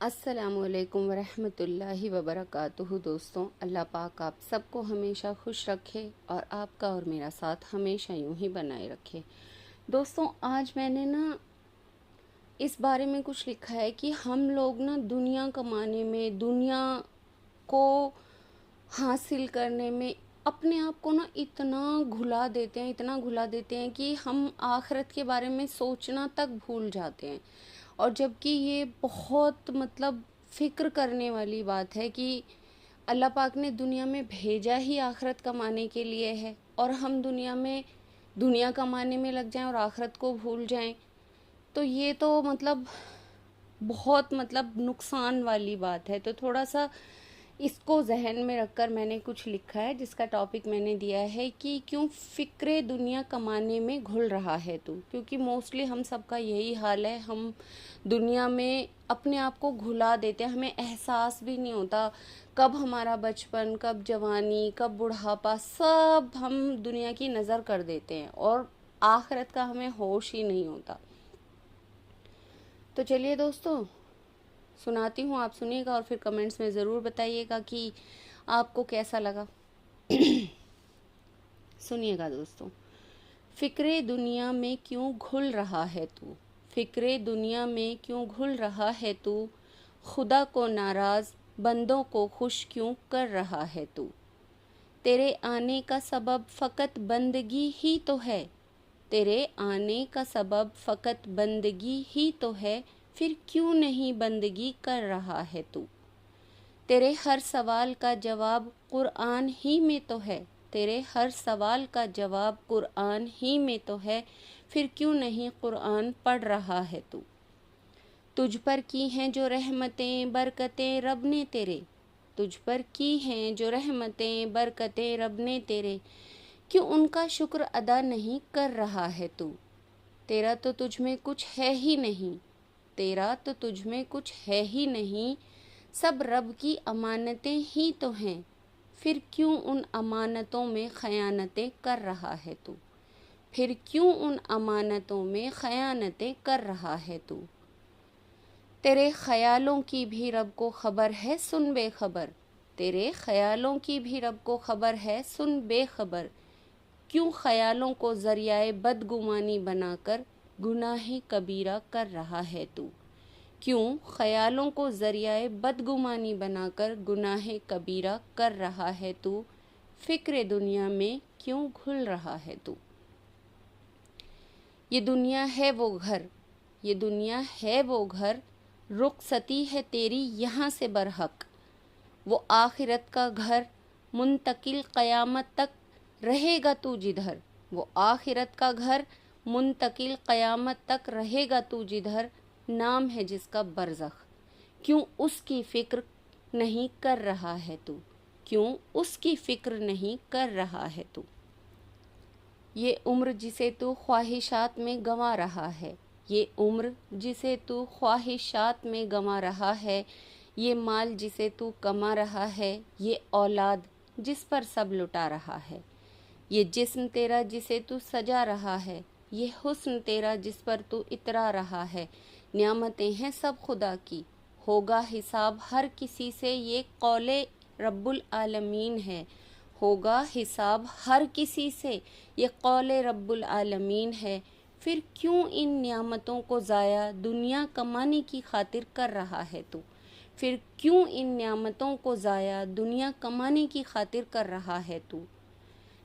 السلام علیکم ورحمۃ اللہ وبرکاتہ۔ دوستوں، اللہ پاک آپ سب کو ہمیشہ خوش رکھے اور آپ کا اور میرا ساتھ ہمیشہ یوں ہی بنائے رکھے۔ دوستوں، آج میں نے اس بارے میں کچھ لکھا ہے کہ ہم لوگ دنیا کمانے میں، دنیا کو حاصل کرنے میں اپنے آپ کو اتنا گھلا دیتے ہیں کہ ہم آخرت کے بارے میں سوچنا تک بھول جاتے ہیں۔ اور جبکہ یہ بہت فکر کرنے والی بات ہے کہ اللہ پاک نے دنیا میں بھیجا ہی آخرت کمانے کے لیے ہے، اور ہم دنیا کمانے میں لگ جائیں اور آخرت کو بھول جائیں، تو یہ تو بہت نقصان والی بات ہے۔ تو تھوڑا سا اس کو ذہن میں رکھ کر میں نے کچھ لکھا ہے، جس کا ٹاپک میں نے دیا ہے کہ کیوں فکر دنیا کمانے میں گھل رہا ہے تو۔ کیونکہ موسٹلی ہم سب کا یہی حال ہے، ہم دنیا میں اپنے آپ کو گھلا دیتے ہیں، ہمیں احساس بھی نہیں ہوتا کب ہمارا بچپن، کب جوانی، کب بڑھاپا، سب ہم دنیا کی نظر کر دیتے ہیں اور آخرت کا ہمیں ہوش ہی نہیں ہوتا۔ تو چلیے دوستوں، سناتی ہوں، آپ سنیے گا اور پھر کمنٹس میں ضرور بتائیے گا کہ آپ کو کیسا لگا۔ سنیے گا دوستوں۔ فکر دنیا میں کیوں گھل رہا ہے تو، فکر دنیا میں کیوں گھل رہا ہے تو، خدا کو ناراض بندوں کو خوش کیوں کر رہا ہے تو۔ تیرے آنے کا سبب فقط بندگی ہی تو ہے، تیرے آنے کا سبب فقط بندگی ہی تو ہے، پھر کیوں نہیں بندگی کر رہا ہے تو۔ تیرے ہر سوال کا جواب قرآن ہی میں تو ہے، تیرے ہر سوال کا جواب قرآن ہی میں تو ہے، پھر کیوں نہیں قرآن پڑھ رہا ہے تو۔ تجھ پر کی ہیں جو رحمتیں برکتیں رب نے تیرے، تجھ پر کی ہیں جو رحمتیں برکتیں رب نے تیرے، کیوں ان کا شکر ادا نہیں کر رہا ہے تو۔ تیرا تو تجھ میں کچھ ہے ہی نہیں، تیرا تو تجھ میں کچھ ہے ہی نہیں، سب رب کی امانتیں ہی تو ہیں، پھر کیوں ان امانتوں میں خیانتیں کر رہا ہے تو، پھر کیوں ان امانتوں میں خیانتیں کر رہا ہے تو۔ تیرے خیالوں کی بھی رب کو خبر ہے سن بے خبر، تیرے خیالوں کی بھی رب کو خبر ہے سن بے خبر، کیوں خیالوں کو ذریعہ بدگمانی بنا کر گناہ کبیرہ کر رہا ہے تو، کیوں خیالوں کو ذریعہ بدگمانی بنا کر گناہ کبیرہ کر رہا ہے تو، فکر دنیا میں کیوں گھل رہا ہے تو۔ یہ دنیا ہے وہ گھر، یہ دنیا ہے وہ گھر، رخصتی ہے تیری یہاں سے برحق، وہ آخرت کا گھر منتقل قیامت تک رہے گا تو جدھر، وہ آخرت کا گھر منتقل قیامت تک رہے گا تو جدھر، نام ہے جس کا برزخ، کیوں اس کی فکر نہیں کر رہا ہے تو، کیوں اس کی فکر نہیں کر رہا ہے تو۔ یہ عمر جسے تو خواہشات میں گنوا رہا ہے، یہ عمر جسے تو خواہشات میں گنوا رہا ہے، یہ مال جسے تو کما رہا ہے، یہ اولاد جس پر سب لٹا رہا ہے، یہ جسم تیرا جسے تو سجا رہا ہے، یہ حسن تیرا جس پر تو اترا رہا ہے، نعمتیں ہیں سب خدا کی، ہوگا حساب ہر کسی سے، یہ قول رب العالمین ہے، ہوگا حساب ہر کسی سے، یہ قول رب العالمین ہے، پھر کیوں ان نعمتوں کو ضائع دنیا کمانے کی خاطر کر رہا ہے تو، پھر کیوں ان نعمتوں کو ضائع دنیا کمانے کی خاطر کر رہا ہے تو۔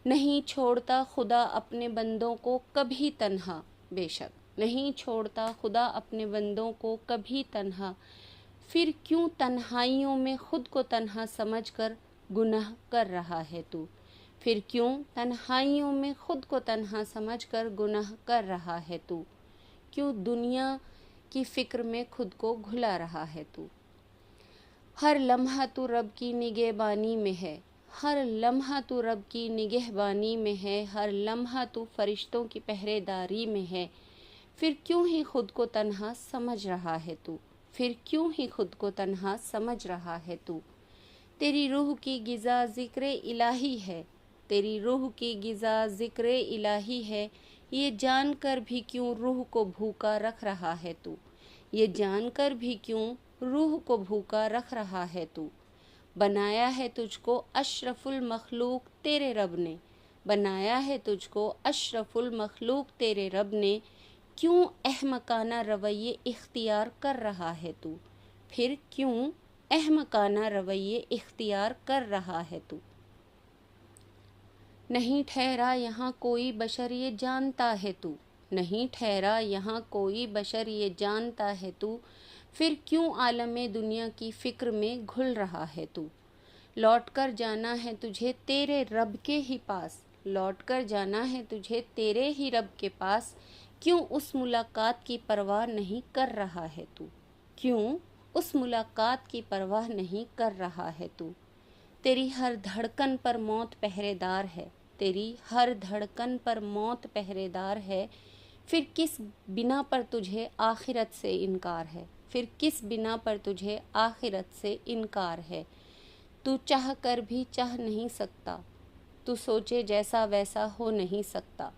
نہیں چھوڑتا خدا اپنے بندوں کو کبھی تنہا، بے شک نہیں چھوڑتا خدا اپنے بندوں کو کبھی تنہا، پھر کیوں تنہائیوں میں خود کو تنہا سمجھ کر گناہ کر رہا ہے تو، پھر کیوں تنہائیوں میں خود کو تنہا سمجھ کر گناہ کر رہا ہے تو، کیوں دنیا کی فکر میں خود کو گھلا رہا ہے تو۔ ہر لمحہ تو رب کی نگہبانی میں ہے، ہر لمحہ تو رب کی نگہبانی میں ہے، ہر لمحہ تو فرشتوں کی پہرے داری میں ہے، پھر کیوں ہی خود کو تنہا سمجھ رہا ہے تو، پھر کیوں ہی خود کو تنہا سمجھ رہا ہے تو۔ تیری روح کی غذا ذکر الہی ہے، تیری روح کی غذا ذکر الہی ہے، یہ جان کر بھی کیوں روح کو بھوکا رکھ رہا ہے تو، یہ جان کر بھی کیوں روح کو بھوکا رکھ رہا ہے تو، بنایا ہے تجھ کو اشرف المخلوق تیرے رب نے، بنایا ہے تجھ کو اشرف المخلوق تیرے رب نے، کیوں احمقانہ رویے اختیار کر رہا ہے تو، پھر کیوں احمقانہ رویے اختیار کر رہا ہے تو۔ نہیں ٹھہرا یہاں کوئی بشر یہ جانتا ہے تو، نہیں ٹھہرا یہاں کوئی بشر یہ جانتا ہے تو، پھر کیوں عالم دنیا کی فکر میں گھل رہا ہے تو۔ لوٹ کر جانا ہے تجھے تیرے رب کے ہی پاس، لوٹ کر جانا ہے تجھے تیرے ہی رب کے پاس، کیوں اس ملاقات کی پرواہ نہیں کر رہا ہے تو، کیوں اس ملاقات کی پرواہ نہیں کر رہا ہے تو۔ تیری ہر دھڑکن پر موت پہرے دار ہے، تیری ہر دھڑکن پر موت پہرے دار ہے، پھر کس بنا پر تجھے آخرت سے انکار ہے، پھر کس بنا پر تجھے آخرت سے انکار ہے۔ تو چاہ کر بھی چاہ نہیں سکتا، تو سوچے جیسا ویسا ہو نہیں سکتا،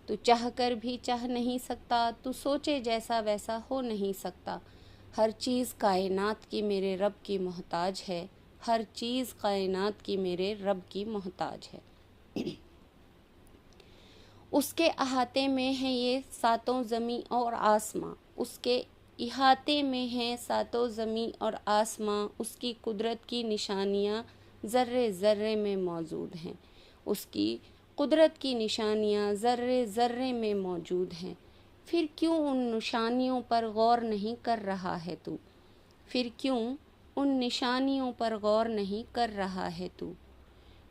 تو چاہ کر بھی چاہ نہیں سکتا، تو سوچے جیسا ویسا ہو نہیں سکتا۔ ہر چیز کائنات کی میرے رب کی محتاج ہے، ہر چیز کائنات کی میرے رب کی محتاج ہے۔ اس کے احاطے میں ہیں یہ ساتوں زمیں اور آسماں، اس کے احاطے میں ہیں ساتوں زمیں اور آسماں، اس کی قدرت کی نشانیاں ذرے ذرے میں موجود ہیں، اس کی قدرت کی نشانیاں ذرے ذرے میں موجود ہیں، پھر کیوں ان نشانیوں پر غور نہیں کر رہا ہے تو، پھر کیوں ان نشانیوں پر غور نہیں کر رہا ہے تو،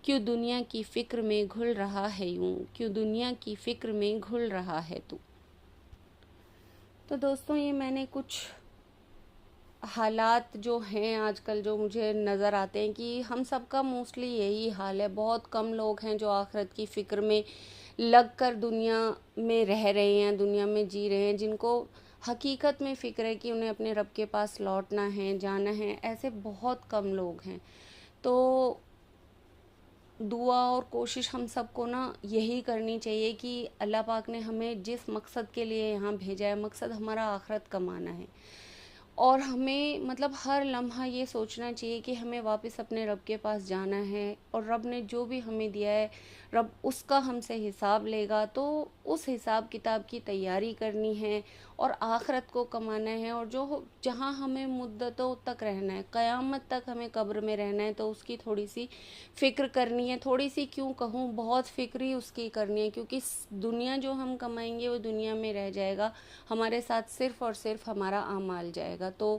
کیوں دنیا کی فکر میں گھل رہا ہے یوں، کیوں دنیا کی فکر میں گھل رہا ہے تو دوستوں یہ میں نے کچھ حالات جو ہیں آج کل جو مجھے نظر آتے ہیں کہ ہم سب کا موسٹلی یہی حال ہے، بہت کم لوگ ہیں جو آخرت کی فکر میں لگ کر دنیا میں رہ رہے ہیں، دنیا میں جی رہے ہیں، جن کو حقیقت میں فکر ہے کہ انہیں اپنے رب کے پاس لوٹنا ہے، جانا ہے، ایسے بہت کم لوگ ہیں۔ تو دعا اور کوشش ہم سب کو نا یہی کرنی چاہیے کہ اللہ پاک نے ہمیں جس مقصد کے لیے یہاں بھیجا ہے، مقصد ہمارا آخرت کمانا ہے، اور ہمیں مطلب ہر لمحہ یہ سوچنا چاہیے کہ ہمیں واپس اپنے رب کے پاس جانا ہے، اور رب نے جو بھی ہمیں دیا ہے رب اس کا ہم سے حساب لے گا، تو اس حساب کتاب کی تیاری کرنی ہے اور آخرت کو کمانا ہے، اور جو جہاں ہمیں مدتوں تک رہنا ہے، قیامت تک ہمیں قبر میں رہنا ہے، تو اس کی تھوڑی سی فکر کرنی ہے، تھوڑی سی کیوں کہوں بہت فکر ہی اس کی کرنی ہے، کیونکہ دنیا جو ہم کمائیں گے وہ دنیا میں رہ جائے گا، ہمارے ساتھ صرف اور صرف ہمارا اعمال جائے گا۔ تو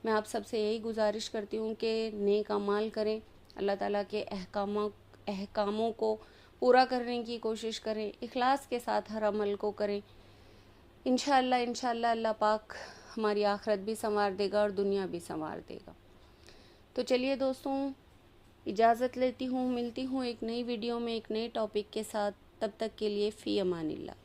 میں آپ سب سے یہی گزارش کرتی ہوں کہ نیک اعمال کریں، اللہ تعالیٰ کے احکاموں کو پورا کرنے کی کوشش کریں، اخلاص کے ساتھ ہر عمل کو کریں، انشاءاللہ اللہ پاک ہماری آخرت بھی سنوار دے گا اور دنیا بھی سنوار دے گا۔ تو چلیے دوستوں اجازت لیتی ہوں، ملتی ہوں ایک نئی ویڈیو میں ایک نئے ٹاپک کے ساتھ، تب تک کے لیے فی امان اللہ۔